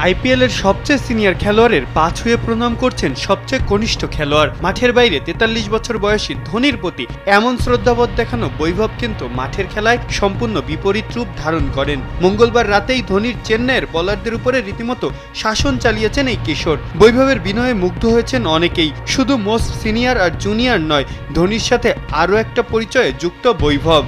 IPL এর সবচেয়ে senior খেলোয়াড়ের পা ছুঁয়ে প্রণাম করছেন সবচেয়ে কনিষ্ঠ খেলোয়াড়। মাঠের বাইরে ৪৩ বছর বয়সী ধোনির প্রতি এমন শ্রদ্ধাবোধ দেখানো বৈভব কিন্তু মাঠের খেলায় সম্পূর্ণ বিপরীত রূপ ধারণ করেন। মঙ্গলবার রাতেই ধোনির চেন্নাইয়ের বোলারদের উপরে রীতিমতো শাসন চালিয়েছেন এই কিশোর। বৈভবের বিনয়ে মুগ্ধ হয়েছেন অনেকেই। শুধু মোস্ট সিনিয়র আর জুনিয়র নয়, ধোনির সাথে আরও একটা পরিচয়ে যুক্ত বৈভব।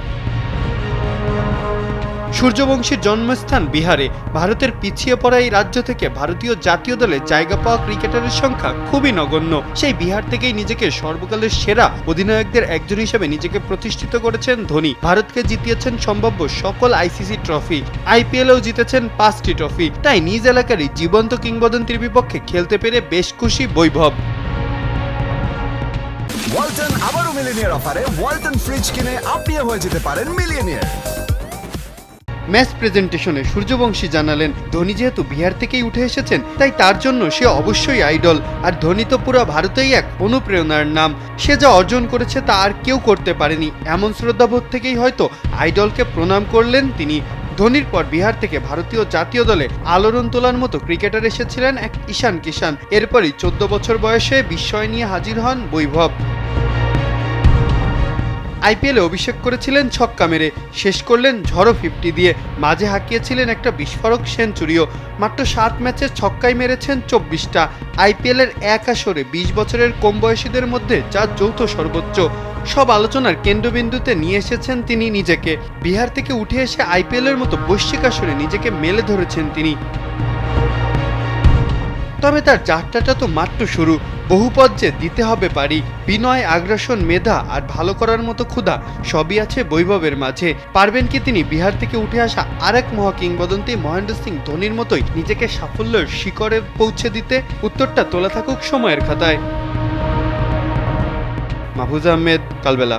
সূর্যবংশীর জন্মস্থান বিহারে। ভারতের পিছিয়ে পড়া এই রাজ্য থেকে ভারতীয় জাতীয় দলে জায়গা পাওয়া ক্রিকেটারের সংখ্যা খুবই নগণ্য। সেই বিহার থেকেই নিজেকে সর্বকালের সেরা অধিনায়কদের একজন হিসেবে নিজেকে প্রতিষ্ঠিত করেছেন ধোনি। ভারতকে জিতিয়েছেন সম্ভাব্য সকল আইসিসি ট্রফি, আইপিএলেও জিতেছেন 5টি ট্রফি। তাই নিজ এলাকারই জীবন্ত কিংবদন্তির বিপক্ষে খেলতে পেরে বেশ খুশি বৈভব। ওয়ালটন আবারও মিলিয়নিয়ার অফারে ওয়ালটন ফ্রিজ কিনে আপনিও হয়ে যেতে পারেন মিলিয়নিয়ার। ম্যাচ প্রেজেন্টেশনে সূর্যবংশী জানালেন, ধোনি যেহেতু বিহার থেকেই উঠে এসেছেন তাই তার জন্য সে অবশ্যই আইডল। আর ধোনি তো পুরো ভারতেই এক অনুপ্রেরণার নাম। সে যা অর্জন করেছে তা আর কেউ করতে পারেনি। এমন শ্রদ্ধাবোধ থেকেই হয়তো আইডলকে প্রণাম করলেন তিনি। ধোনির পর বিহার থেকে ভারতীয় জাতীয় দলে আলোড়ন তোলার মতো ক্রিকেটার এসেছিলেন এক ঈশান কিষান। এরপরই 14 বছর বয়সে বিস্ময় নিয়ে হাজির হন বৈভব। আইপিএলে অভিষেক করেছিলেন ছক্কা মেরে, শেষ করলেন ঝড়ো 50 দিয়ে, মাঝে হাঁকিয়েছিলেন একটা বিস্ফোরক সেঞ্চুরিও। মাত্র 7 ম্যাচে ছক্কাই মেরেছেন 24টা। আইপিএলের এক আসরে 20 বছরের কম বয়সীদের মধ্যে যা যৌথ সর্বোচ্চ। সব আলোচনার কেন্দ্রবিন্দুতে নিয়ে এসেছেন তিনি নিজেকে। বিহার থেকে উঠে এসে আইপিএলের মতো বৈশ্বিক আসরে নিজেকে মেলে ধরেছেন তিনি। তবে তার যাত্রাটা তো মাত্র শুরু। বহু পথ যে দিতে হবে পারি। বিনয়, আগ্রাসন, মেধা আর ভালো করার মতো ক্ষুধা সবই আছে বৈভবের মাঝে। পারবেন কি তিনি বিহার থেকে উঠে আসা আরেক মহাকিংবদন্তি মহেন্দ্র সিং ধোনির মতোই নিজেকে সাফল্যের শিখরে পৌঁছে দিতে? উত্তরটা তোলা থাকুক সময়ের খাতায়। মাহফুজ আহমেদ, কালবেলা।